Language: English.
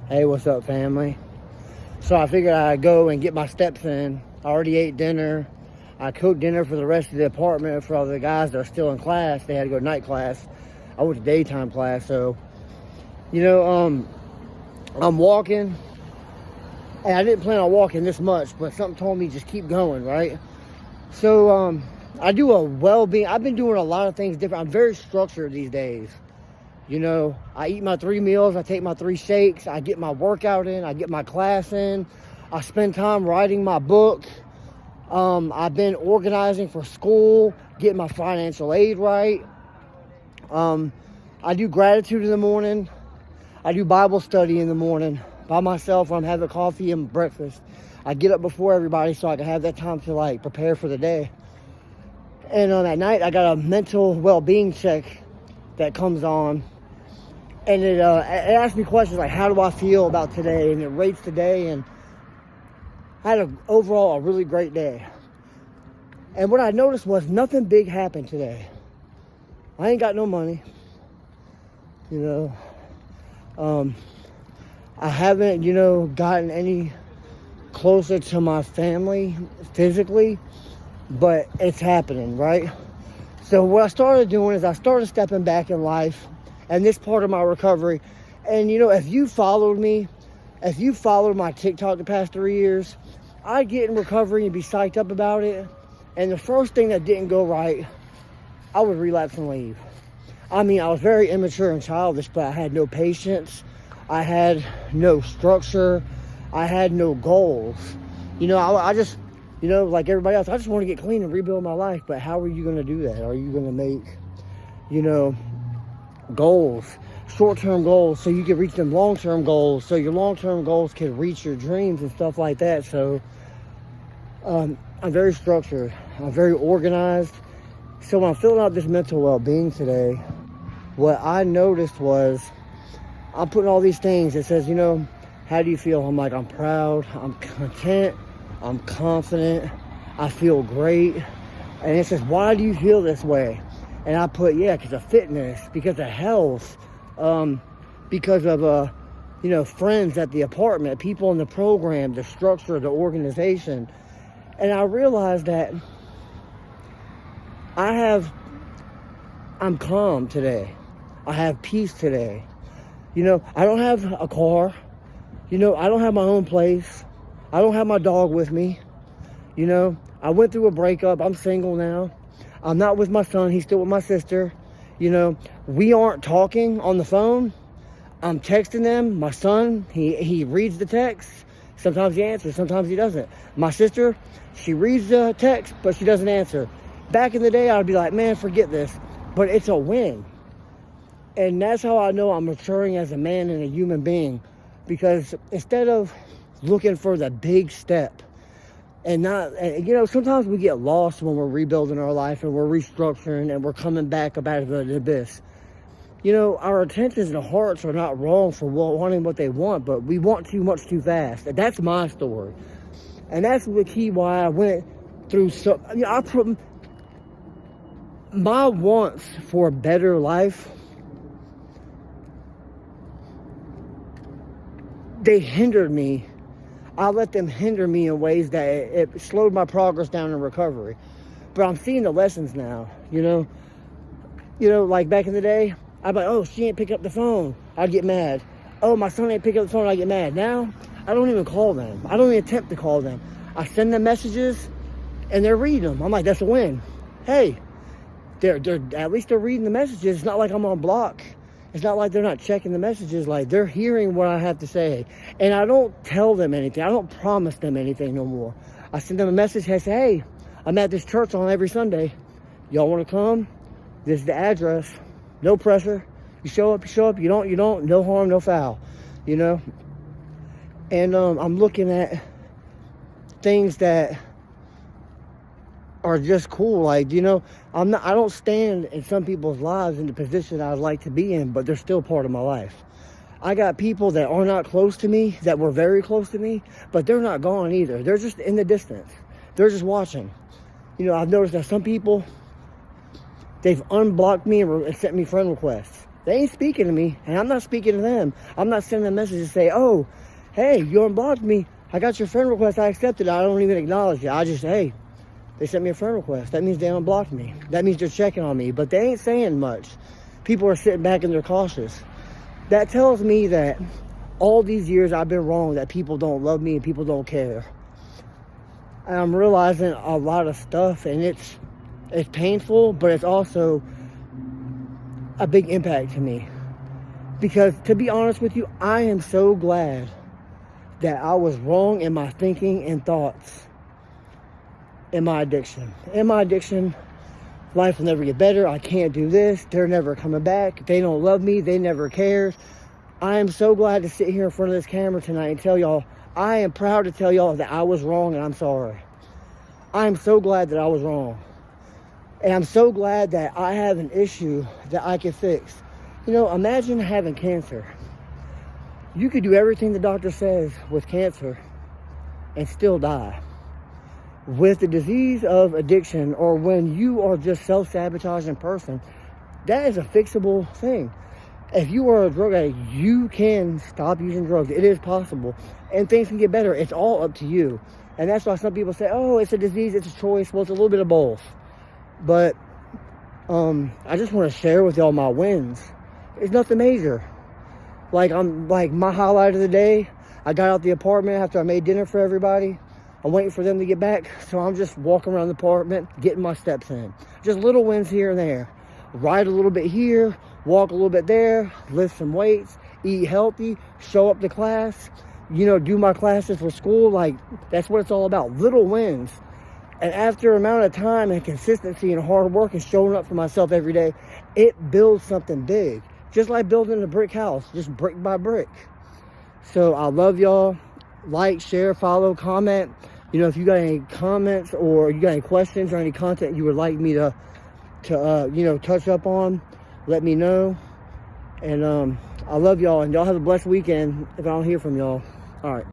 Hey, what's up, family? So I figured I'd go and get my steps in. I already ate dinner. I cooked dinner for the rest of the apartment for all the guys that are still in class. They had to go to night class. I went to daytime class, so, I'm walking. And I didn't plan on walking this much, but something told me just keep going, right? So, I do a well-being. I've been doing a lot of things different. I'm very structured these days. I eat my 3 meals, I take my 3 shakes, I get my workout in, I get my class in, I spend time writing my book. I've been organizing for school, getting my financial aid right. I do gratitude in the morning. I do Bible study in the morning by myself when I'm having coffee and breakfast. I get up before everybody so I can have that time to prepare for the day. And at night, I got a mental well-being check that comes on. And it asks me questions like, how do I feel about today? And it rates the day. And I had overall a really great day. And what I noticed was nothing big happened today. I ain't got no money. I haven't, gotten any closer to my family physically. But it's happening, right? So what I started doing is I started stepping back in life and this part of my recovery. And, if you followed me, if you followed my TikTok the past 3 years, I'd get in recovery and be psyched up about it. And the first thing that didn't go right, I would relapse and leave. I was very immature and childish, but I had no patience. I had no structure. I had no goals. I just... like everybody else, I just want to get clean and rebuild my life. But how are you going to do that? Are you going to make, goals, short-term goals, so you can reach them long-term goals, so your long-term goals can reach your dreams and stuff like that? So I'm very structured. I'm very organized. So when I'm filling out this mental well-being today, what I noticed was I'm putting all these things. It says, how do you feel? I'm like, I'm proud. I'm content. I'm confident, I feel great. And it says, why do you feel this way? And I put, because of fitness, because of health, because of, friends at the apartment, people in the program, the structure, the organization. And I realized that I'm calm today. I have peace today. I don't have a car. I don't have my own place. I don't have my dog with me. I went through a breakup. I'm single now. I'm not with my son. He's still with my sister. We aren't talking on the phone. I'm texting them. My son, he reads the text. Sometimes he answers, sometimes he doesn't. My sister, she reads the text, but she doesn't answer. Back in the day, I'd be like, man, forget this. But it's a win. And that's how I know I'm maturing as a man and a human being. Because instead of looking for the big step and sometimes we get lost when we're rebuilding our life and we're restructuring and we're coming back about the abyss. Our intentions and hearts are not wrong for wanting what they want, but we want too much too fast. And that's my story. And that's the key why I went through I put my wants for a better life. They hindered me. I let them hinder me in ways that it slowed my progress down in recovery. But I'm seeing the lessons now, like back in the day, I'd be like, oh, she ain't pick up the phone. I'd get mad. Oh, my son ain't pick up the phone. I get mad. Now, I don't even call them. I don't even attempt to call them. I send them messages and they're reading them. I'm like, that's a win. Hey, they're at least they're reading the messages. It's not like I'm on block. It's not like they're not checking the messages. Like, they're hearing what I have to say. And I don't tell them anything. I don't promise them anything no more. I send them a message. I say, hey, I'm at this church on every Sunday. Y'all want to come? This is the address. No pressure. You show up, you show up. You don't. No harm, no foul. And I'm looking at things that are just cool. I don't stand in some people's lives in the position I'd like to be in, but they're still part of my life. I got people that are not close to me, that were very close to me, but they're not gone either. They're just in the distance. They're just watching. I've noticed that some people, they've unblocked me and sent me friend requests. They ain't speaking to me, and I'm not speaking to them. I'm not sending a message to say, oh, hey, you unblocked me. I got your friend request. I accepted it. I don't even acknowledge it. I just, hey, they sent me a friend request. That means they unblocked me. That means they're checking on me, but they ain't saying much. People are sitting back and they're cautious. That tells me that all these years I've been wrong, that people don't love me and people don't care. And I'm realizing a lot of stuff, and it's painful, but it's also a big impact to me. Because to be honest with you, I am so glad that I was wrong in my thinking and thoughts in my addiction. In my addiction, life will never get better. I can't do this. They're never coming back. They don't love me. They never cared. I am so glad to sit here in front of this camera tonight and tell y'all, I am proud to tell y'all that I was wrong and I'm sorry. I am so glad that I was wrong. And I'm so glad that I have an issue that I can fix. You know, imagine having cancer. You could do everything the doctor says with cancer and still die. With the disease of addiction, or when you are just self-sabotaging person, that is a fixable thing. If you are a drug addict, you can stop using drugs. It is possible. And things can get better. It's all up to you. And that's why some people say, oh, it's a disease, it's a choice. Well, it's a little bit of both. But I just want to share with y'all my wins. It's nothing major. Like, my highlight of the day, I got out the apartment after I made dinner for everybody. I'm waiting for them to get back, so I'm just walking around the apartment, getting my steps in. Just little wins here and there. Ride a little bit here, walk a little bit there, lift some weights, eat healthy, show up to class, you know, do my classes for school. Like, that's what it's all about, little wins. And after an amount of time and consistency and hard work and showing up for myself every day, it builds something big. Just like building a brick house, just brick by brick. So I love y'all. Like, share, follow, comment. You know, if you got any comments or you got any questions or any content you would like me to you know, touch up on, let me know. And I love y'all, and y'all have a blessed weekend if I don't hear from y'all. All right.